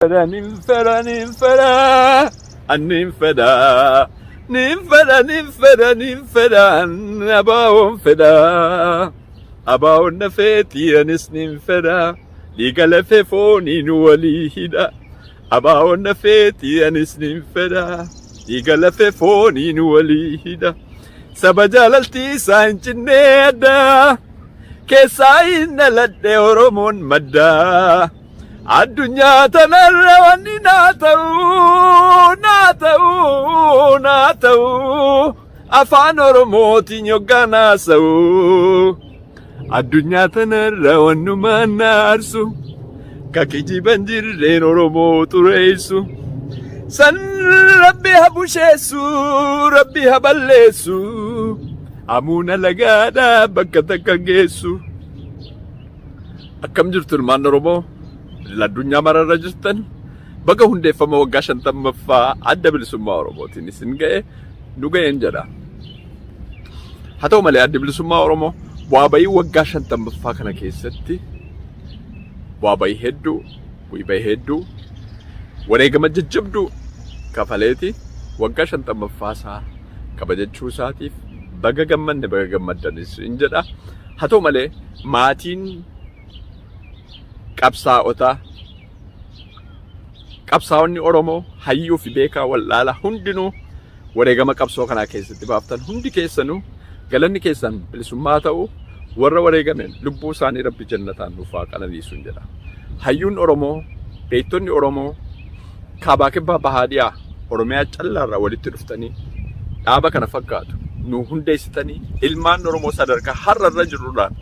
Ninfera, ninfera, ninfera, ninfera, ninfera, ninfera, abaon feda, abaon na feti anis ninfera, digala fe foni nuwali hida, abaon na feti anis ninfera, digala fe foni nuwali hida, sabajalalti sanchineda, kesain naladde oromon madda. Addunyaa tanarra wanni naa ta'u afaan oromootiin yoggaan haasa'u. Addunyaa tanarra wannumaan na aarsu ka kijiban jirreen oromoo xureessu. San rabbi haa busheessu rabbi haa balleessu hamuuna lagaadhaa bakka takka geessu. Akkam jirtu ilmaan oromoo? Addunyaa mararra jirtan baga hundeeffama waggaa 50ffaa adda bilisummaa oromootiin isin ga'e nu ga'een jedha. Haa ta'u malee adda bilisummaa oromoo bu'aa bayii waggaa 50ffaa kana keessatti bu'aa bayii hedduu wareegama jajjabduu kafaleeti waggaa 50ffaa isaa kabajachuu isaatiif baga gammanne baga gammaddanis in jedha. Haa ta'u malee maatiin qabsaa'onni Oromoo hayyuu fi beekaa wallaala hundinuu wareegama qabsoo kanaa keessatti baaftan hundi keessanuu galanni keessan bilisummaa ta'u warra wareegamen lubbuu isaanii rabbi jannataan nuuf haa qananiisuun jedha. Hayyuun Oromoo beektonni Oromoo kaabaa kibbaa bahaadiyaa Oromiyaa callaarraa walitti dhuftanii dhaaba kana fakkaatu nu hundeessitanii ilmaan Oromoo sadarkaa har'arra jirurraan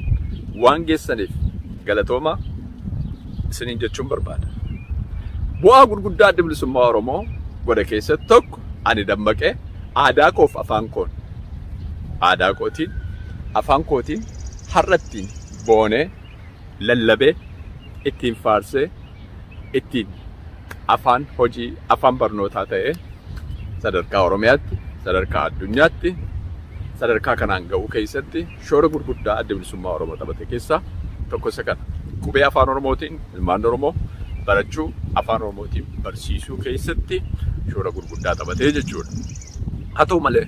waan geessaniif galatooma isiniin jechuun barbaada. Bu'aa gurguddaa adda bilisummaa Oromoo godhe keessatti tokko ani dammaqee aadaa koof afaan koon aadaa kootiin afaan kootiin har'attiin boonee lallabee ittiin faarsee ittiin afaan hojii afaan barnootaa ta'ee sadarkaa Oromiyaatti sadarkaa addunyaatti sadarkaa kanaan ga'uu keessatti shoora gurguddaa adda bilisummaa Oromoo taphate keessaa tokko isa kana. Qubee afaan Oromootiin ilmaan Oromoo barachuu afaan Oromootiin barsiisuu keessatti shoora gurguddaa taphatee jechuudha. Haa ta'u malee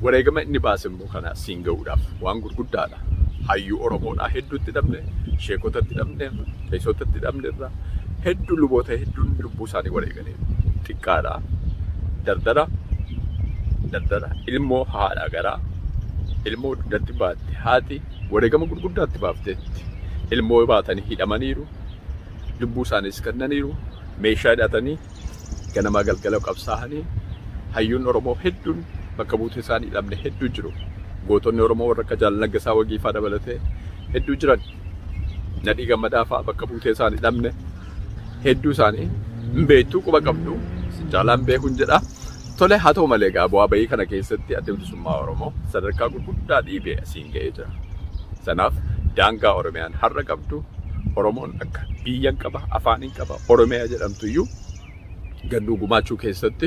wareegama inni baase immoo kana siin ga'uudhaaf waan gurguddaadha. Hayyuu Oromoodhaa hedduutti dhabne, sheekotatti dhabne, teessotatti dhabne hedduu luboota hedduun lubbuu isaanii wareeganii xiqqaadha. Dardara ilmoo haadha garaa ilmoo dugdatti baatte haati wareegama gurguddaatti baafteetti. Ilmoo baatanii hidhamaniiru, lubbuu isaaniis kennaniiru, meeshaa hidhatanii ganamaa galgala qabsaa'anii hayyuun Oromoo hedduun bakka buutee isaanii dhabne hedduu jiru. Gootonni Oromoo warra akka Jaal Naggasaa Wagiifaa dabalatee hedduu jiran. Nadhii Gammadaa fa'aa bakka buutee isaanii dhabne hedduu isaanii beektuu quba qabdu jaalaan beekuun jedha. Tole haa ta'u malee egaa bu'aa bayii kana keessatti adda bilisummaa Oromoo sadarkaa gurguddaa dhiibee asiin ga'ee jira. Sanaaf daangaa Oromiyaan har'a qabdu Oromoon akka biyyan qaba afaanin qaba Oromiyaa jedhamtuyyuu ganduu gumaachuu keessatti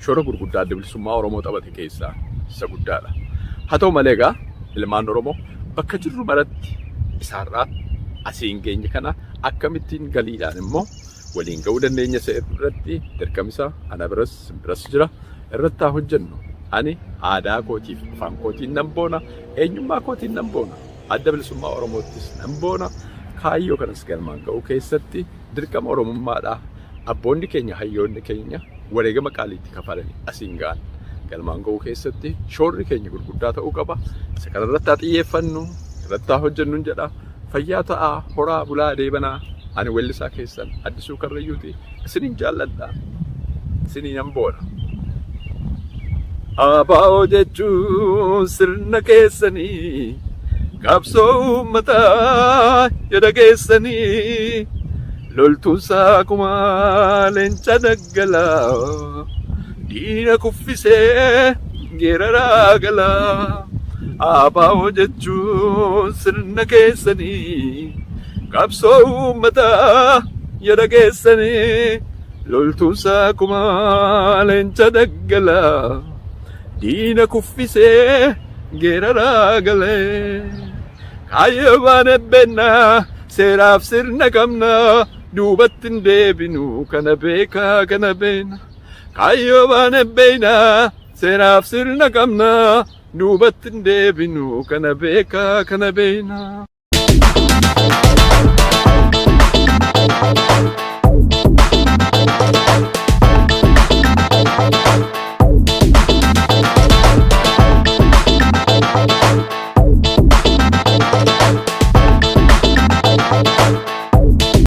shoora gurguddaa adda bilisummaa Oromoo taphate keessaa isa guddaadha. Haa ta'u malee egaa ilmaan Oromoo bakka jirru maratti isaarraa asiin geenye kana akkamittiin galiidhaan immoo waliin ga'uu dandeenya isa irratti dirqamisa ana biras jira irratti haa hojjennu. Ani aadaa kootiif afaan kootiin nan boona eenyummaa kootiin nan boona. Adda bilisummaa Oromoottis nan boona kaayyoo kanas galmaan ga'uu keessatti dirqama Oromummaadhaa abboonni keenya hayyoonni keenya wareegama qaaliitti kafalanii asiin ga'an galmaan ga'uu keessatti shoorri keenya gurguddaa ta'uu qaba. Isa kanarratti haa xiyyeeffannu irratti haa hojjennu jedha. Fayyaa ta'aa horaa bulaa deebanaa ani weellisaa keessan Addisuu Karrayyuuti isiniin jaalladha isiniin nan boona. Abaa'oo jechuun sirna keessanii qabsoo uummataa yaada keessanii loltuunsaa kuma leenca daggalaa diina kuffisee geeraraa galaa. Abaa'oo jechuun sirna keessanii qabsoo uummataa yaada keessanii loltuunsaa kuma leenca daggalaa diina kuffisee geeraraa galee. Kaayyoowwan eebbennaa seeraaf sirna qabna duubatti hin deebinu kana beekaa kana beena kaayyoo baane beeyna seeraaf sirna qabna duubatti hin deebinu kana beekaa kana beena.